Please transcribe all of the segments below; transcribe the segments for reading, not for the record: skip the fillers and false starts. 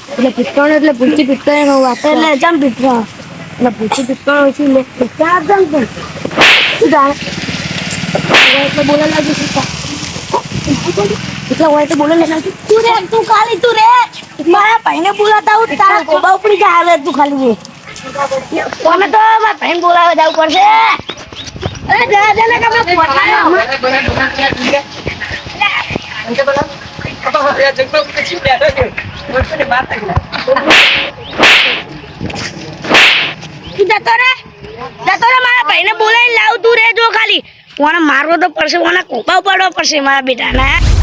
એટલે પિત્તળ એટલે પૂછી પિત્તળ નો વાત એટલે જમ પિત્તળ એટલે પૂછી પિત્તળ છે એટલે ચાર જમ પણ તું જાણે એટલે બોલે લાગી એટલે હોય તો બોલે લાગી તું ખાલી તું રે મારા ભાઈને બોલાતા હું તારા ગોબા ઉપડી જા આવે તું ખાલી કોને તો મારા ભાઈને બોલાવા જવું પડશે અરે જા જા ને કમા પોટાયો મારા ભાઈને બોલાવી લાવ તું રે જો ખાલી ઓને મારવો તો પડશે ઓને કોપા પડવો પડશે મારા બેટાને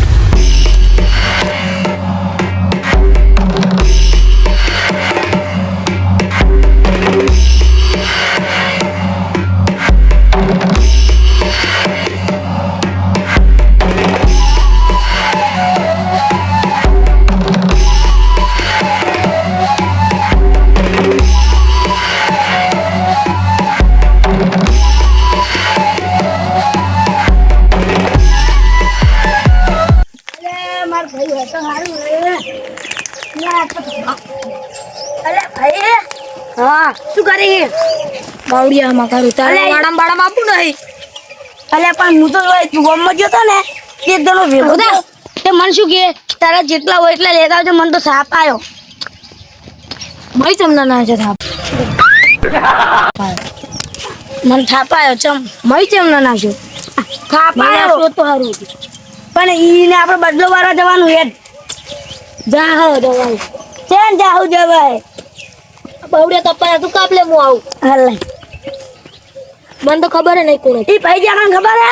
હા શું કરી બાવડિયામાં કરું તારે વાડામ બાડામ આપું નહીં અલ્યા પણ હું તો ગોમમાં ગયો તો ને તે દનો ભેગો થા તે મને શું કે તારા જેટલા હોય એટલા લેતા આવજો મને તો સાપ આવ્યો ભાઈ તમને ના છે થાપ મને થાપ આવ્યો ચમ મય ચમ ના નાખ્યો થાપ આવ્યો તો સારું પણ ઈને આપણે બદલો વાળા જવાનું હેડ જાહો જવાય ચેન જાહો જવાય બાવડિયા તપાયા તું કાપ લે હું આવું હાલ મને તો ખબર નહીં કોણ ઈ ભાઈ જાણ ખબર હે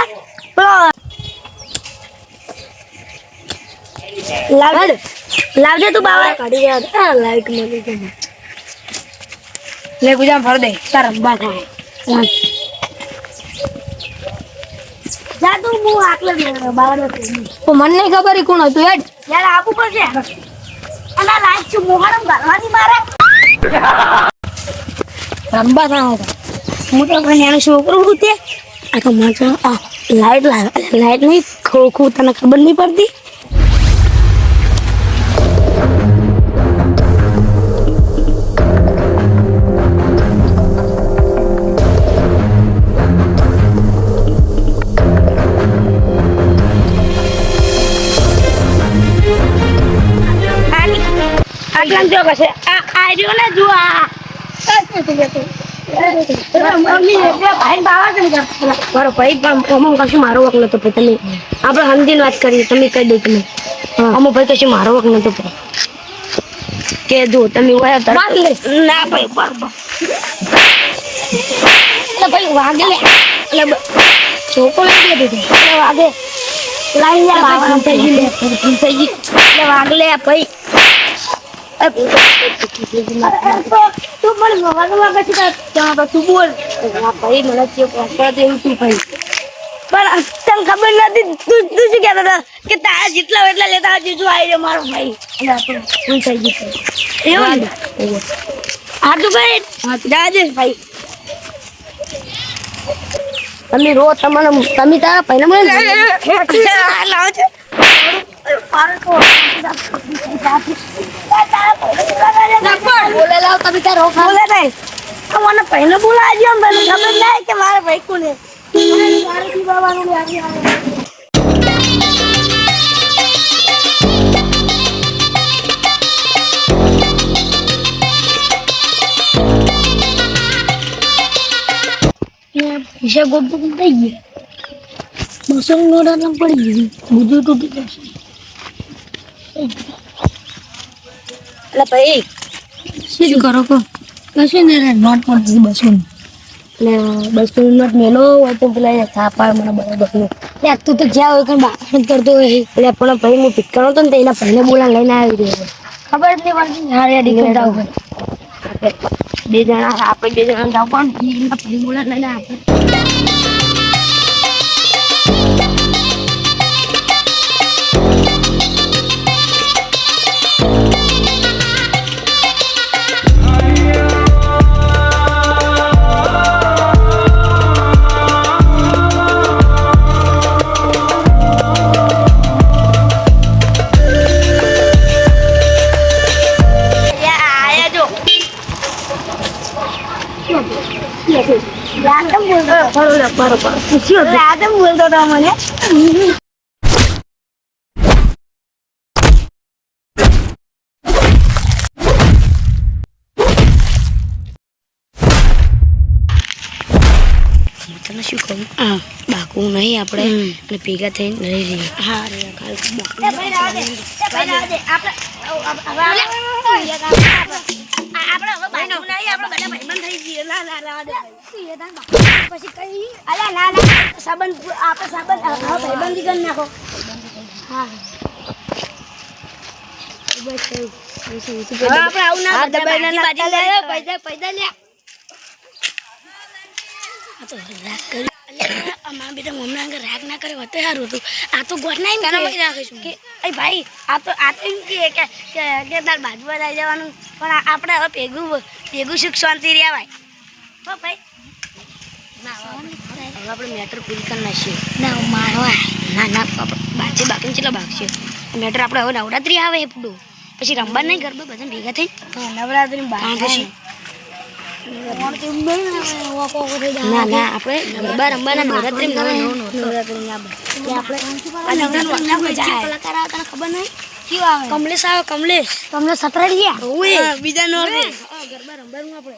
લાવજે તું બાવા કાઢી યાદ આ લાઈટ મળી ગઈ લે ગુજામ ફર દે તાર રંબા થાય જા તું હું આટલે બાવડો તો મને નહીં ખબર ઈ કોણ હતું હેડ યાર આપું પડશે અલા લાઈટ છું મોહરમ ઘરવાની મારે રંબા થાય હું તો નાનો છોકરો હું તે આ તો મને આ લાઈટ નહીં ખોખું તને ખબર નહીં પડતી આટલા જો કશે આ આર્યો ને જો આ મારો વક નતો તમે આપડે સમજીને વાત કરી તમે કહી દો તમે અમુક ભાઈ કશું મારો વક નતો કે જો તમે ના ભાઈ ભાઈ વાગે એટલે છોકરો લઈ દીધું વાગે લાઈ વાગલે ભાઈ તું પણ વાગવા તું બોલ ભાઈ મને દેવું તું ભાઈ પણ તને ખબર નથી તું શું કહેતો હતો કે તારા જેટલા એટલા લેતા જીજુ આવી જાય મારો ભાઈ ભૂલ થઈ ગઈ એવું હા તું ભાઈ રાજેશ ભાઈ તમે રો તમે તારા ભાઈને મળે લાવો છો બોલે લાવ તમે તારો બોલે નહીં મને પહેલે બોલાવી દો મને ખબર નહીં કે મારા ભાઈ કોને પૈસા ગોપુ થઈ ગયા 200 નોટ પડી ગઈ બધું તૂટી જશે એટલે ભાઈ શું કરો કો કશું ને નોટ પડતી 200 એટલે 200 નોટ મેલો હોય તો પેલા છાપા મને બરાબર લે તું તો જ્યાં હોય કઈ બાત કરતો હોય એટલે પણ ભાઈ હું પિક્કર હતો ને તો એના ભાઈને બોલા લઈને આવી રહ્યો ખબર જ નહીં પડતી હારે ડિગ્રી જાવ બે જણા આપણે 2 જણા જાવ પણ એના ભાઈ બોલા લઈને આપણે બરોબર પૂછ્યું હતું. આજે બોલતો હતો મને તને શું કહું બાકું નહીં આપણે અને ભેગા થઈને રહી જઈએ. હા અમારા બેટા મમ્મી આગળ રાગ ના કરે હોતે સારું હતું. આ તો ગોઠ ના રાખીશું કે ભાઈ આ તો એમ કે તાર બાજુમાં આવી જવાનું પણ આપણે હવે ભેગું સુખ શાંતિ રહેવાય હો ભાઈ. હવે આપણે મેટર પૂરી કરી નાખીએ. ના મારવા ના બાકી કેટલા ભાગશે મેટર. આપણે હવે નવરાત્રી આવે એ પૂડું પછી રમવા નહીં ગરબા બધા ભેગા થઈ નવરાત્રી પછી ના આપણે ગરબા રમવાના નવરાત્રી ખબર નહીં કમલેશ આવે કમલેશ તમને સતરા ગયા બીજા નો ગરબા રમવાનું આપણે